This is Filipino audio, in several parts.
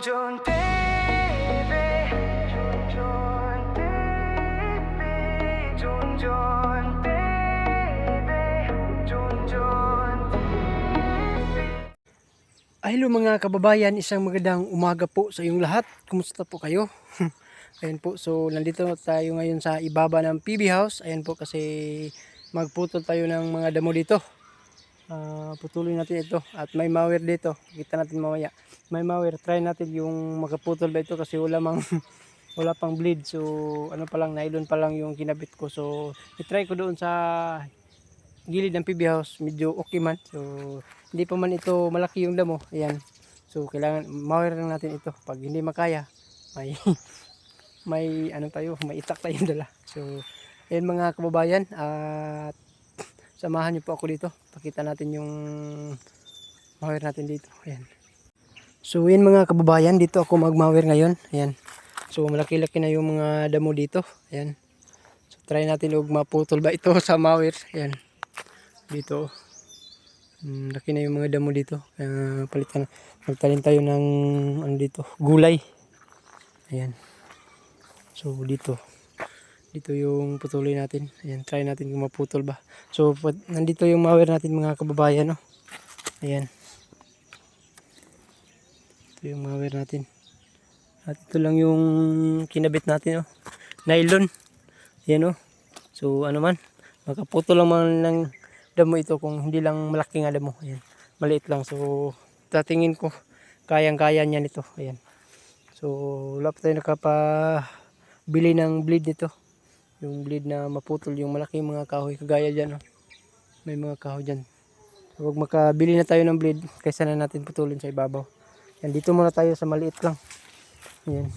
John TV, John TV, John TV, John TV. Hello mga kababayan, isang magandang umaga po sa inyong lahat. Kumusta po kayo? Ayan po, so nandito tayo ngayon sa ibaba ng PB House. Ayan po kasi magputol tayo ng mga damo dito. Putulin natin ito at may mower dito. Kita natin mamaya. May mower, try natin yung makaputol ba ito kasi wala pang bleed. So ano pa lang, nylon pa lang yung kinabit ko. So i-try ko doon sa gilid ng PB House, medyo okay man. So hindi pa man ito malaki yung damo. Ayan. So kailangan mower lang natin ito. Pag hindi makaya, may may itak tayong dala. So ayan mga kababayan, at samahan niyo po ako dito. Pakita natin yung mower natin dito. Ayan. So ayan mga kababayan, dito ako mag-mower ngayon. Ayan. So malaki-laki na yung mga damo dito. Ayan. So try natin ug maputol ba ito sa mower. Ayan. Dito. Laki na yung mga damo dito. Magtanim tayo ng ano dito, gulay. Ayan. So dito yung putulin natin. Ayan, try natin kung maputol ba. So nandito yung mower natin mga kababayan, no. Ayan. Ito yung mower natin. At ito lang yung kinabit natin, no. Nylon. Ayan, no. So ano man, makaputol lang man ng damo ito kung hindi lang malaki nga damo. Ayan. Maliit lang. So tatingin ko kayang-kaya niya nito. Ayan. So wala pa tayo nakapabili ng blade nito. Yung blade na maputol yung malaki mga kahoy kagaya dyan, no? May mga kahoy dyan. So, huwag makabili na tayo ng blade kaysa na natin putulin sa ibabaw. Yan, dito muna tayo sa maliit lang. Yan.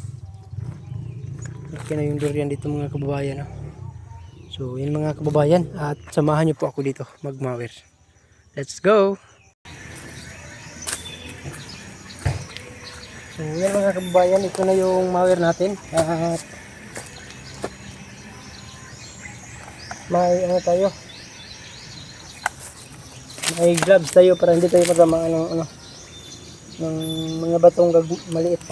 Okay na yung durian dito mga kababayan, no? So yan mga kababayan, at samahan niyo po ako dito mag-mower. Let's go! So yan mga kababayan, ito na yung mower natin. At may may gloves tayo para hindi tayo matamaan ng mga batong maliit.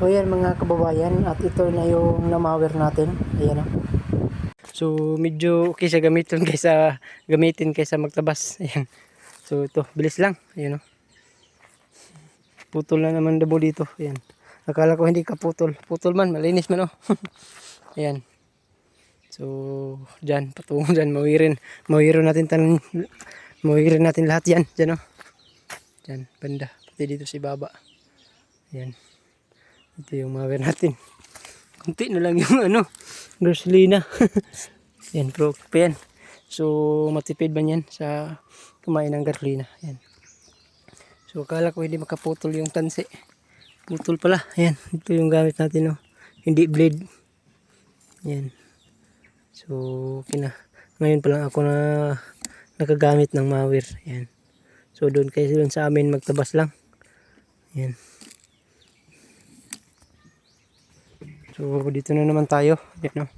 So ayan mga kababayan, at ito na yung namawer natin. Ayan o. So medyo okay sa gamitin kaysa magtabas. Ayan. So ito, bilis lang. Ayan o. Putol na naman dabo dito. Ayan. Akala ko hindi ka putol. Putol man, malinis man o. Ayan. So dyan, patungo dyan, mawirin natin lahat yan. Dyan o. Dyan, banda. Pati dito si baba. Ayan. Ito yung mawer natin. Kunti na lang yung gasolina. Yan, pro pa yan. So, matipid man yan sa kumain ng gasolina. Yan. So, akala ko hindi makaputol yung tansi. Putol pala. Yan, ito yung gamit natin. Hindi blade. Yan. So, okay na. Ngayon pa lang ako na nakagamit ng mawer. Yan. So, doon sa amin magtabas lang. Yan. So dito na naman tayo. Yan o.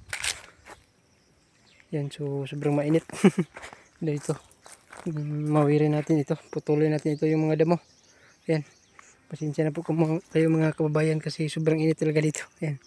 Yan, so sobrang mainit. Dito. Mawirin natin ito. Putulin natin ito yung mga damo. Yan. Pasensya na po kayo mga kababayan kasi sobrang init talaga dito. Yan.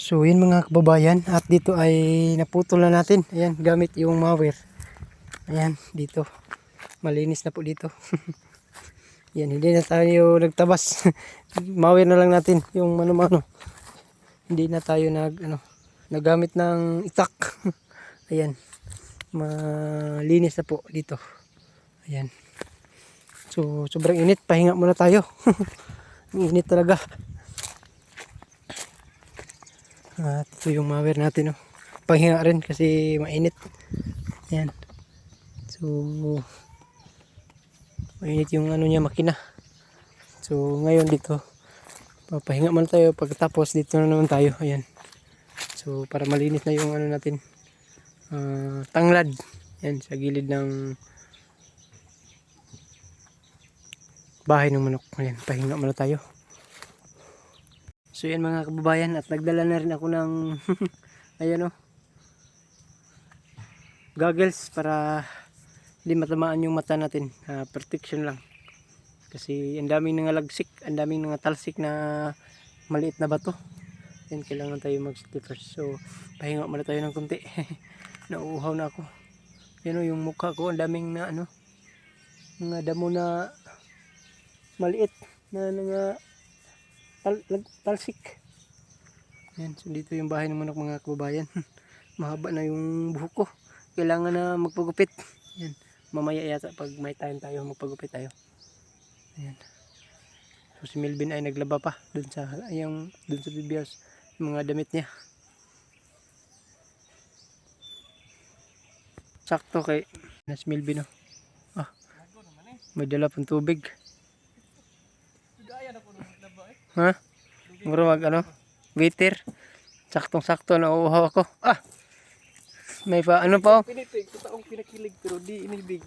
So yun mga kababayan, at dito ay naputol na natin. Ayan, gamit yung mower. Ayan, dito. Malinis na po dito. Yan, hindi na tayo nagtabas. Mower na lang natin yung mano-mano. Hindi na tayo nagamit ng itak. Ayan. Malinis na po dito. Ayan. So, sobrang init. Pahinga muna tayo. Ang init talaga. At ito yung mower natin. Oh. Pahinga rin kasi mainit. Ayan. So, mainit yung niya, makina. So, ngayon dito, papahinga muna tayo. Pagkatapos, dito na naman tayo. Ayan. So, para malinis na yung natin. Tanglad. Ayan, sa gilid ng bahay ng manok. Ayan, pahinga muna tayo. So, yan mga kababayan. At nagdala na rin ako ng ayan goggles para hindi matamaan yung mata natin. Protection lang. Kasi ang daming nangalagsik, ang daming nangatalsik na maliit na bato. Yan, kailangan tayo mag-slippers. So, pahinga muna tayo ng kunti. Nauuhaw na ako. Yan yung mukha ko, ang daming mga damo na maliit na talsik. Yan, so dito yung bahay ng manok mga kababayan. Mahaba na yung buhok ko. Kailangan na magpagupit. Yan, mamaya yata pag may time tayo magpagupit tayo. Ayan. So si Melvin ay naglaba pa dun sa baby house, yung mga damit niya. Sakto kay si Melvin may dala pang tubig. Ha? Mura waiter. Saktong-sakto na uuhaw ako. May pa pa Pinitig, totoong pinakilig pero di inibig.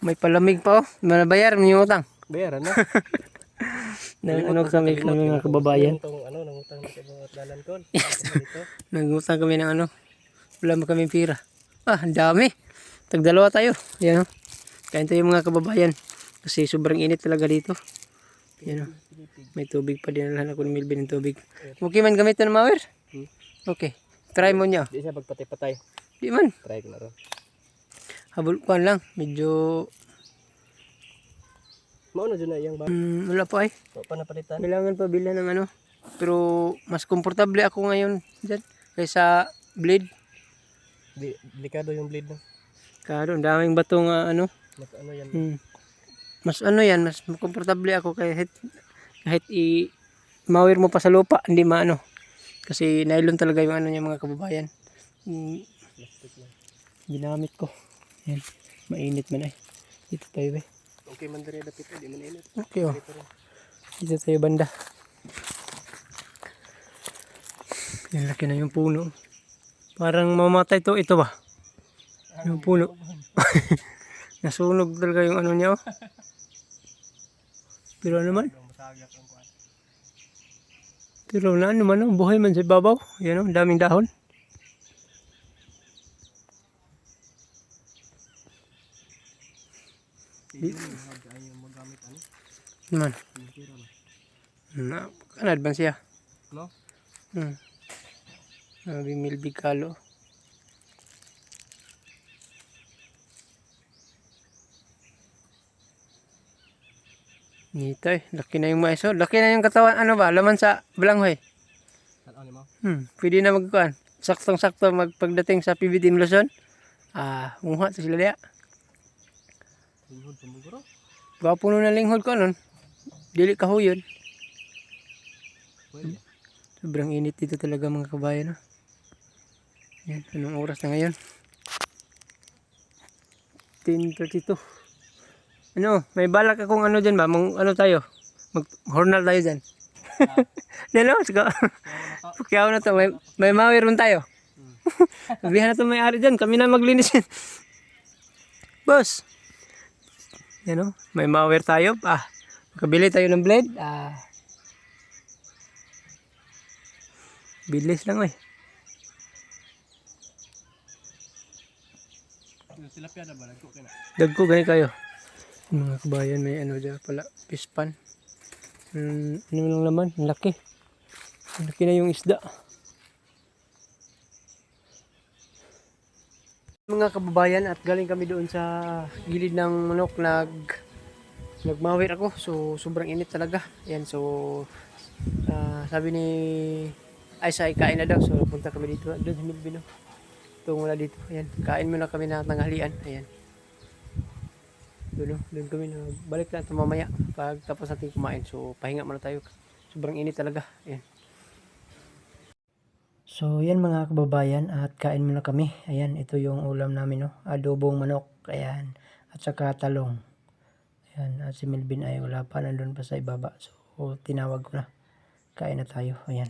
May palamig pa Manabayar mo yung utang. Bayaran na. Kami mga kababayan. Nangutang na sa mga dalan ko. Nangutang kami ng wala mo kami pira. Ang dami. Tagdalawa tayo. Yan Kain tayo mga kababayan. Kasi sobrang init talaga dito. Yan May tubig pa din. Nalahan ako ni Melvin ng tubig. Okay man gamitin ng mower? Okay. Try mo niya. Di siya pagpatay-patay. Di man. Try ko na rin. Habol ko lang. Medyo Mauna dyan na yung ba? wala pa Panapalitan. Kailangan pa bilhan ng pero mas komportable ako ngayon dyan kaysa blade. Delikado yung blade no? Karo, ang daming batong Mas yan. Mas mas komportable ako kahit i-mawir mo pa sa lupa, hindi maano. Kasi nylon talaga yung niya mga kababayan. Ginamit ko. Yan, mainit man Dito tayo Okay man dali dapit di man init. Okay Dito tayo banda. Yan, laki na yung puno. Parang mamatay ito ba? Yung puno. Nasunog talaga yung niya Pero Pero buhay man sa babaw. Yan daming dahon. Naman. Advance siya. No? Sabi Milbig Kalo. Nito laki na yung maiso. Laki na yung katawan, laman sa balanghoy. Pwede na magkuhan. Saktong-sakto pagdating sa PBT Luzon. Muha to sila diya. Linghod sa muguro. Gapuno na linghod ko Dili kahuyon. Sobrang init dito talaga mga kabayan. Yan, anong oras na ngayon? 10:32. May balak akong dyan ba? Tayo? Mag-hornal tayo dyan. Kaya na to. May mawir ron tayo. Sabihan na to may-ari dyan. Kami na maglinis yan. Boss. Yan may mawir tayo. Makabili tayo ng blade. Bilis lang Tilapia na ba? Dagko gani kayo. Mga kabayan may dyan pala. Pispan. Lang laman. Laki. Laki na yung isda. Mga kababayan, at galing kami doon sa gilid ng manok, nagmawir ako. So sobrang init talaga. Ayan, so sabi ni Aisa ay kain na daw. So punta kami dito doon sa Milbino. Tungo na dito. Ayan, kain muna kami na tanghalian. Ayan. Doon kami na balik na ito mamaya pag tapos natin kumain. So pahinga muna tayo. Sobrang init talaga. Ayan. So yan mga kababayan, at kain muna kami. Ayan, ito yung ulam namin, no. Adobong manok. Ayan. At saka talong. Ayan, at si Melvin ay wala pa, nandun pa sa ibaba. So tinawag ko na. Kain na tayo. Ayan.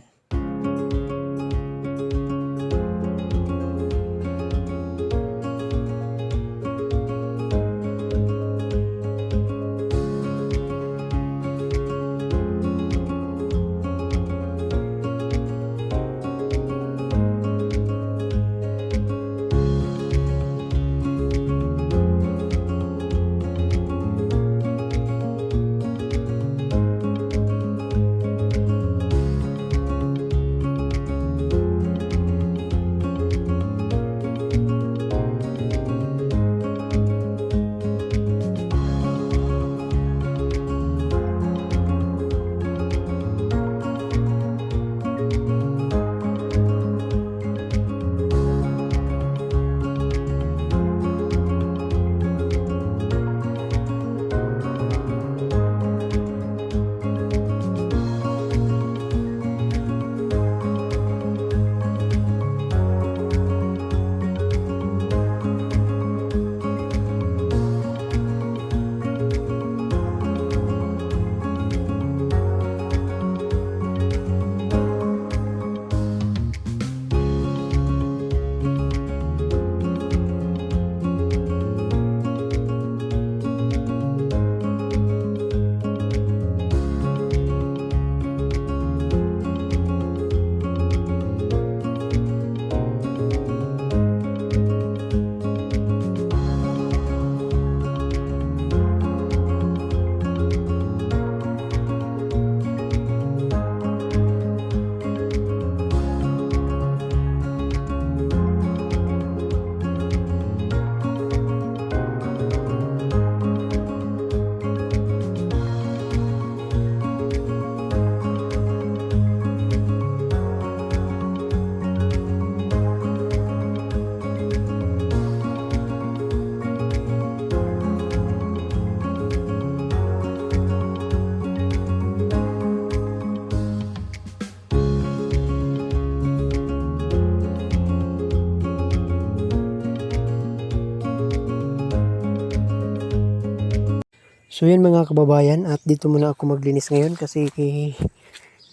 So yan mga kababayan, at dito muna ako maglinis ngayon kasi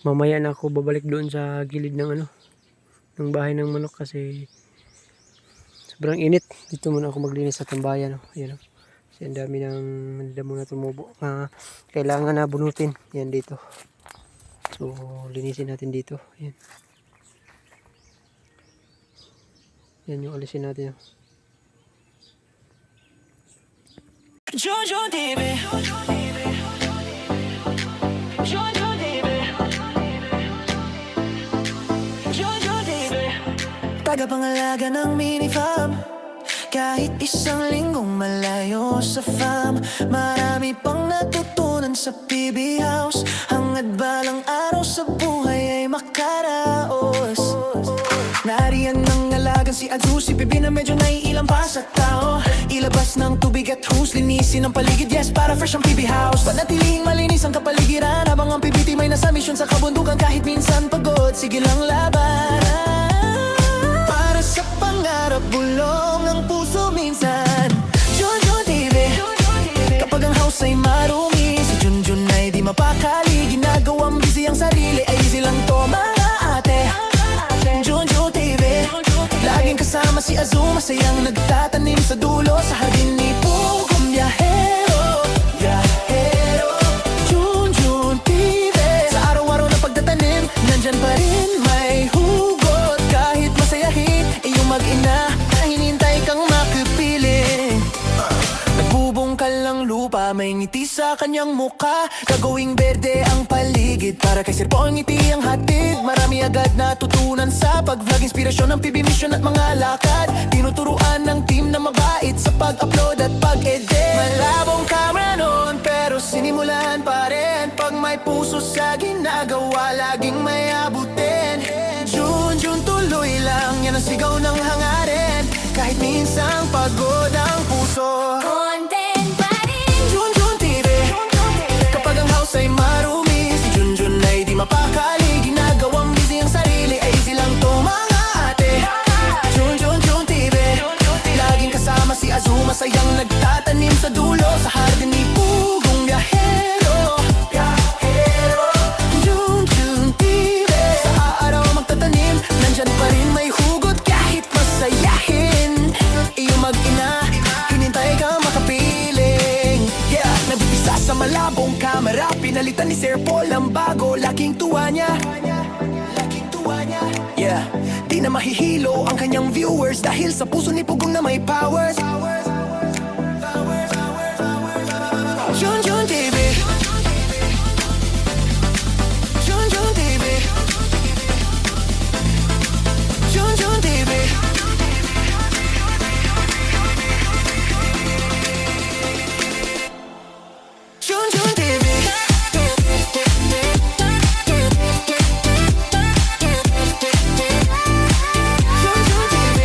mamaya na ako babalik doon sa gilid ng ng bahay ng manok kasi sobrang init. Dito muna ako maglinis sa tambayan. Yan, kasi ang dami ng damo na tumubo. Kailangan na bunutin. Yan dito. So linisin natin dito. Yan. Yan yung alisin natin. Jojo TV. Jojo TV. Jojo TV. Tagapangalaga ng mini farm. Kahit isang linggong malayo sa farm, marami pang natutunan sa PB House. Hangad balang araw sa buhay ay makaraos. Nariyan ng alagang si Adhu, si Bibi na medyo naiilang pa sa tao. Ilabas ng tubig at hose, linisin ang paligid, yes, para fresh ang PB House. Panatilihing malinis ang kapaligiran, habang ang PBT may nasa misyon sa kabundukan. Kahit minsan pagod, sige lang laban. Para sa pangarap, bulong ang puso minsan. Jojo TV. Kapag ang house ay marumi, si Junjun ay di mapakali. Ginagawang busy ang sarili, ay easy lang to mga ate. Jojo TV. Laging kasama si Azul, masayang nagtatanim sa dulo sa hardin ni Pugong Biyahero. Biyahero. Junjun TV. Sa araw-araw na pagtatanim, nandyan pa rin may hugot. Kahit masayahin, iyong mag-ina, hinintay kang makipili. Nagbubong ka lang lupa. lupa, may ngiti sa kanyang muka. Gagawing berde ang paligid, para kay Sir Po ang ngiti ang hatid. Marami agad natutunan sa pag-vlog, inspirasyon ng PB Mission at mga lakad. Tinuturuan ng team na mabait sa pag-upload at pag-edit. Malabong camera noon, pero sinimulan pa rin. Pag may puso sa ginagawa, laging may abutin. Jun, tuloy lang, yan ang sigaw ng hangarin. Kahit minsang pagod ang puso, Content pa rin. Jun TV. Kapag ang house ay marumi, si Jun ay di mapakali. Ginagawang busy ang sarili, ay easy lang to mga ate. Jun TV. Laging kasama si Azuma, sayang nagtatanim sa dulo. Sa hardin ni Pugong Biyahero. Jun TV. Sa araw magtatanim, nandyan pa rin may hugot kahit masayahin. Iyong mag-ina, hinintay ka makapiling. Yeah, nabibisa sa malabong kamera, pinalitan ni Sir Paul ang bago. Laking tuwa niya, yeah, di na mahihilo ang kanyang viewers dahil sa puso ni Pugong na may powers. Jun TV. Jun TV. Jun TV. Jun TV. Jun TV. Jun TV.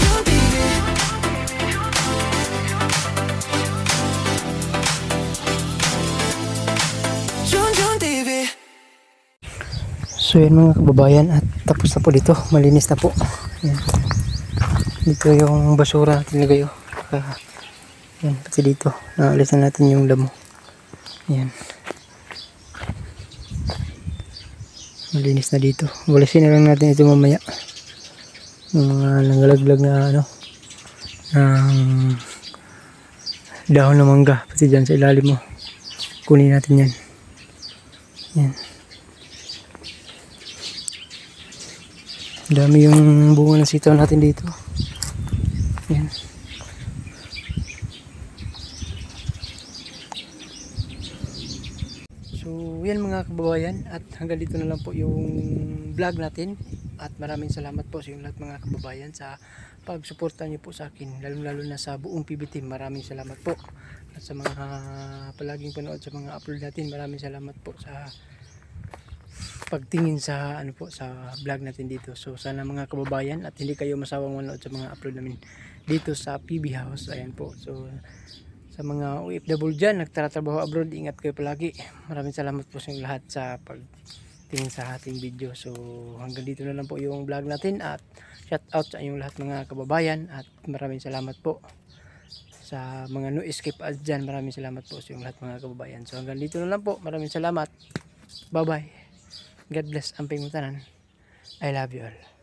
Jun TV. Jun TV. So yan mga kababayan, at tapos na po dito, malinis na po. Yan. Dito yung basura natin nilagay. Yan, pati dito naalis na natin yung damo. Yan, malinis na dito. Walisin na lang natin ito mamaya, yung mga nangalaglag na ano, ng dahon ng mangga, pati dyan sa ilalim mo, kunin natin yan. Yan, dami yung bunga ng sitaw natin dito. Yan. So yan mga kababayan, at hanggang dito na lang po yung vlog natin. At maraming salamat po sa inyong lahat mga kababayan sa pagsuporta niyo po sa akin, lalo na sa buong PB team. Maraming salamat po. At sa mga palaging panood sa mga upload natin, maraming salamat po sa pagtingin sa ano po sa vlog natin dito. So sana mga kababayan, at hindi kayo masawang manood sa mga upload namin dito sa PB House. Ayan po. So sa mga OFW dyan, nagtatrabaho abroad, ingat kayo palagi. Maraming salamat po sa inyong lahat sa pagtingin sa ating video. So hanggang dito na lang po yung vlog natin, at shout out sa inyong lahat mga kababayan, at maraming salamat po sa mga no escape ads dyan. Maraming salamat po sa inyong lahat mga kababayan. So hanggang dito na lang po. Maraming salamat. Bye bye. God bless. Amping mutanan. I love you all.